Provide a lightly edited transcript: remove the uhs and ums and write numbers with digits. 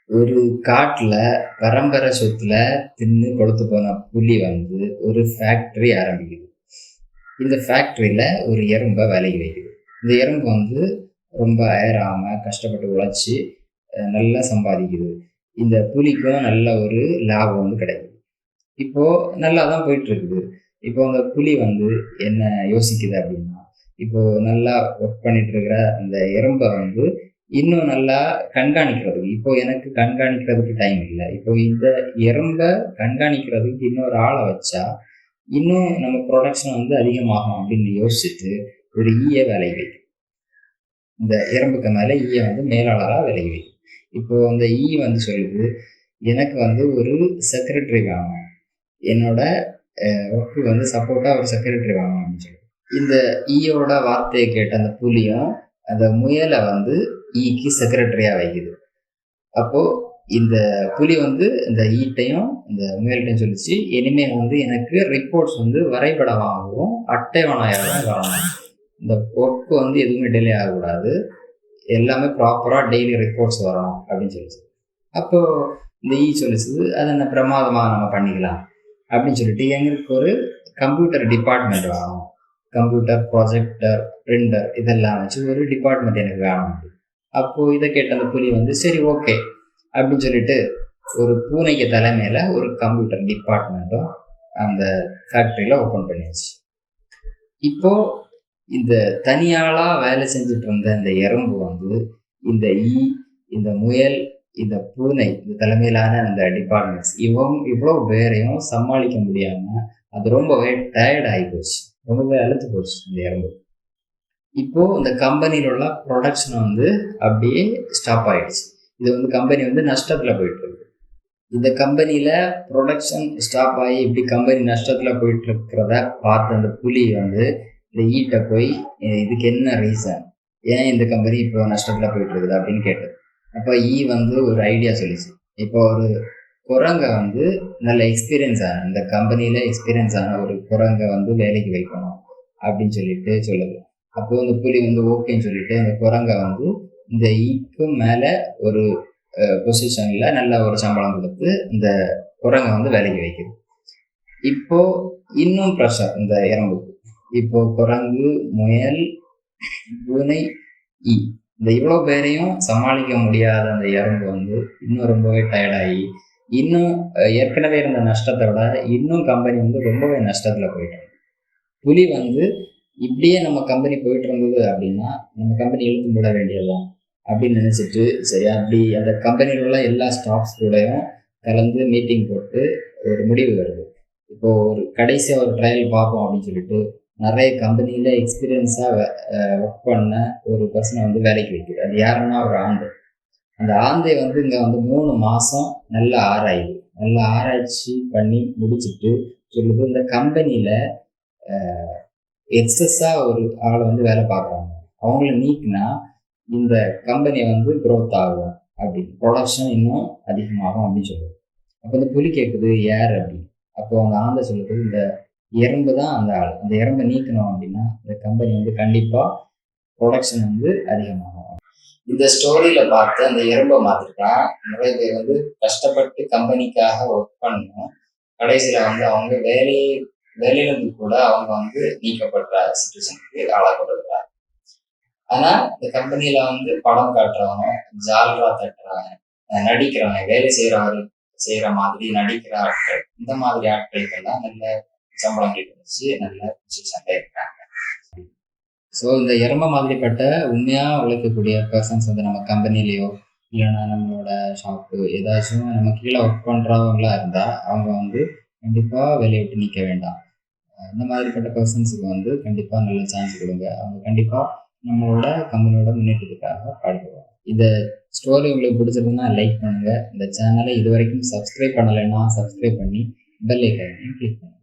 ஒரு காட்டுல பரம்பரை சொத்துல தின்னு கொழுத்து போன புலி வந்து ஒரு ஃபேக்டரி ஆரம்பிக்குது. இந்த ஃபேக்டரியில ஒரு எறும்ப வேலைக்கு வைக்குது. இந்த எறும்பு வந்து ரொம்ப அயராம கஷ்டப்பட்டு உழைச்சி நல்லா சம்பாதிக்குது. இந்த புலிக்கும் நல்ல ஒரு லாபம் வந்து கிடைக்குது. இப்போ நல்லா தான் போயிட்டு இருக்குது. இப்போ அந்த புலி வந்து என்ன யோசிக்குது அப்படின்னா, இப்போ நல்லா ஒர்க் பண்ணிட்டு இருக்கிற அந்த எறும்ப வந்து இன்னும் நல்லா கண்காணிக்கிறதுக்கு, இப்போ எனக்கு கண்காணிக்கிறதுக்கு டைம் இல்ல. இப்போ இந்த எறும்ப கண்காணிக்கிறதுக்கு இன்னொரு ஆள வச்சா, இன்னும் நம்ம புரொடக்ஷன் வந்து அதிகமாகும் அப்படின்னு யோசிச்சுட்டு, ஒரு ஈய வேலைக்கு வைக்கும். இந்த எறும்புக்கு மேல ஈய வந்து மேலாளரா வேலைக்கு வைக்கும். இப்போ அந்த ஈ வந்து சொல்லுது, எனக்கு வந்து ஒரு செக்ரட்டரி வேணும். என்னோட ஒர்க்கு வந்து சப்போர்ட்டா ஒரு செக்ரட்டரி வேணும் அப்படின்னு சொல்லி. இந்த ஈயோட வார்த்தையை கேட்ட அந்த புலியும் அந்த முயலை வந்து ஈக்கு செக்ரட்டரியா வைக்குது. அப்போ இந்த புலி வந்து இந்த ஈட்டையும் இந்த முயல்கிட்டையும் சொல்லிச்சு, இனிமே வந்து எனக்கு ரிப்போர்ட்ஸ் வந்து வரைபடமாகவும் அட்டைவணையாகவும் வரணும். இந்த ஒர்க் வந்து எதுவுமே டிலே ஆகக்கூடாது, எல்லாமே ப்ராப்பரா டெய்லி ரிப்போர்ட்ஸ் வரணும் அப்படின்னு சொல்லிச்சு. அப்போ இந்த ஈ சொல்லிச்சு, அதை என்ன பிரமாதமா நம்ம பண்ணிக்கலாம் அப்படின்னு சொல்லிட்டு, எங்களுக்கு ஒரு கம்ப்யூட்டர் டிபார்ட்மெண்ட் வேணும். கம்ப்யூட்டர், ப்ராஜெக்டர், பிரிண்டர் இதெல்லாம் வச்சு ஒரு டிபார்ட்மெண்ட் எனக்கு வேணும். அப்போ இதை கேட்ட அந்த புலி வந்து சரி ஓகே அப்படின்னு சொல்லிட்டு ஒரு பூனைக்கு தலைமையில ஒரு கம்ப்யூட்டர் டிபார்ட்மெண்ட்டும் அந்த ஃபேக்டரியில ஓப்பன் பண்ணியாச்சு. இப்போ இந்த தனியாளா வேலை செஞ்சுட்டு இருந்த இந்த எறும்பு வந்து இந்த ஈ, இந்த முயல், இந்த பூனை, இந்த தலைமையிலான அந்த டிபார்ட்மெண்ட்ஸ் இவ்வளவு பேரையும் சமாளிக்க முடியாம அது ரொம்பவே டயர்ட் ஆகி போச்சு, ரொம்பவே அழுத்து போச்சு இந்த எறும்பு. இப்போ இந்த கம்பெனியில உள்ள ப்ரொடக்ஷன் வந்து அப்படியே ஸ்டாப் ஆயிடுச்சு. இது வந்து கம்பெனி வந்து நஷ்டத்துல போயிட்டு இருக்கு. இந்த கம்பெனியில ப்ரொடக்ஷன் ஸ்டாப் ஆகி இப்படி கம்பெனி நஷ்டத்துல போயிட்டு இருக்கிறத பார்த்த அந்த புலி வந்து இந்த ஈட்ட போய் இதுக்கு என்ன ரீசன், ஏன் இந்த கம்பெனி இப்போ நஷ்டத்துல போயிட்டு இருக்குது அப்படின்னு கேட்டது. அப்போ ஈ வந்து ஒரு ஐடியா சொல்லிச்சு. இப்போ ஒரு குரங்கை வந்து நல்ல எக்ஸ்பீரியன்ஸ் ஆன இந்த கம்பெனியில எக்ஸ்பீரியன்ஸ் ஆன ஒரு குரங்கை வந்து வேலைக்கு வைக்கணும் அப்படின்னு சொல்லிட்டு சொல்லுது. அப்போ இந்த புலி வந்து ஓகேன்னு சொல்லிட்டு அந்த குரங்கை வந்து இந்த ஈக்கு மேல ஒரு பொசிஷன்ல நல்ல ஒரு சம்பளம் கொடுத்து இந்த குரங்கை வந்து வேலைக்கு வைக்குது. இப்போ இன்னும் ப்ரெஷர் இந்த எறும்புக்கு. இப்போ குரங்கு, முயல், பூனை, ஈ இந்த இவ்வளோ பேரையும் சமாளிக்க முடியாத அந்த எறும்பு வந்து இன்னும் ரொம்பவே டயர்டாகி இன்னும் ஏற்கனவே இருந்த நஷ்டத்தை விட இன்னும் கம்பெனி வந்து ரொம்பவே நஷ்டத்துல போயிட்டாங்க. புலி வந்து இப்படியே நம்ம கம்பெனி போயிட்டு இருந்தது அப்படின்னா நம்ம கம்பெனி இழுத்து மூட வேண்டியதுதான் அப்படின்னு நினைச்சிட்டு சரி அப்படி அந்த கம்பெனியில் உள்ள எல்லா ஸ்டாஃப்ஸ் கூடயும் கலந்து மீட்டிங் போட்டு ஒரு முடிவு வருது. இப்போ ஒரு கடைசியாக ஒரு ட்ரையல் பார்ப்போம் அப்படின்னு சொல்லிட்டு நிறைய கம்பெனியில எக்ஸ்பீரியன்ஸா ஒர்க் பண்ண ஒரு பர்சனை வந்து வேலைக்கு வைக்குது. அது யாருன்னா ஒரு ஆந்தை. அந்த ஆந்தை வந்து இங்க வந்து 3 மாசம் நல்லா ஆராயுது. நல்லா ஆராய்ச்சி பண்ணி முடிச்சுட்டு சொல்லுது, இந்த கம்பெனியில எக்ஸஸா ஒரு ஆளை வந்து வேலை பார்க்குறாங்க, அவங்கள நீக்கினா இந்த கம்பெனி வந்து க்ரோத் ஆகும் அப்படின்னு, ப்ரொடக்ஷன் இன்னும் அதிகமாகும் அப்படின்னு சொல்லுது. அப்போ இந்த புலி கேட்குது யார் அப்படின்னு. அப்போ அந்த ஆந்தை சொல்லுது, இந்த எறும்பு தான் அந்த ஆள். அந்த எறும்பை நீக்கணும் அப்படின்னா இந்த கம்பெனி வந்து கண்டிப்பா ப்ரொடக்ஷன் வந்து அதிகமாகும். இந்த ஸ்டோரியில பார்த்து அந்த எறும்பை மாத்திருக்கலாம் நிறைய பேர் வந்து கஷ்டப்பட்டு கம்பெனிக்காக ஒர்க் பண்ணணும், கடைசியில வந்து அவங்க வேலையிலிருந்து கூட அவங்க வந்து நீக்கப்படுற சிச்சுவேஷனுக்கு ஆளாக்கப்படுறாங்க. ஆனா இந்த கம்பெனியில வந்து படம் காட்டுறவங்க, ஜால்ரா தட்டுறவங்க, நடிக்கிறவங்க, வேலை செய்யற மாதிரி நடிக்கிற ஆட்கள், இந்த மாதிரி ஆட்களுக்கெல்லாம் நல்ல சம்பளம் கிடைச்சு நல்ல பொசிஷன்ல இருக்கிறாங்க. ஸோ இந்த எறும்பை மாதிரிப்பட்ட உண்மையா உழைக்கக்கூடிய பர்சன்ஸ் வந்து நம்ம கம்பெனிலேயோ இல்லைன்னா நம்மளோட ஷாப்பு ஏதாச்சும் நம்ம கீழே ஒர்க் பண்றவங்களா இருந்தா அவங்க வந்து கண்டிப்பா வேலையை விட்டு நீக்க வேண்டாம். இந்த மாதிரிப்பட்ட பர்சன்ஸுக்கு வந்து கண்டிப்பா நல்ல சான்ஸ் கொடுங்க. அவங்க கண்டிப்பா நம்மளோட கம்பெனியோட முன்னேற்றத்துக்காக பாடுபடுவாங்க. இந்த ஸ்டோரி உங்களுக்கு பிடிச்சிருக்குன்னா லைக் பண்ணுங்க. இந்த சேனலை இது வரைக்கும் சப்ஸ்கிரைப் பண்ணலைன்னா சப்ஸ்கிரைப் பண்ணி பெல் ஐக்கானையும் கிளிக் பண்ணுங்க.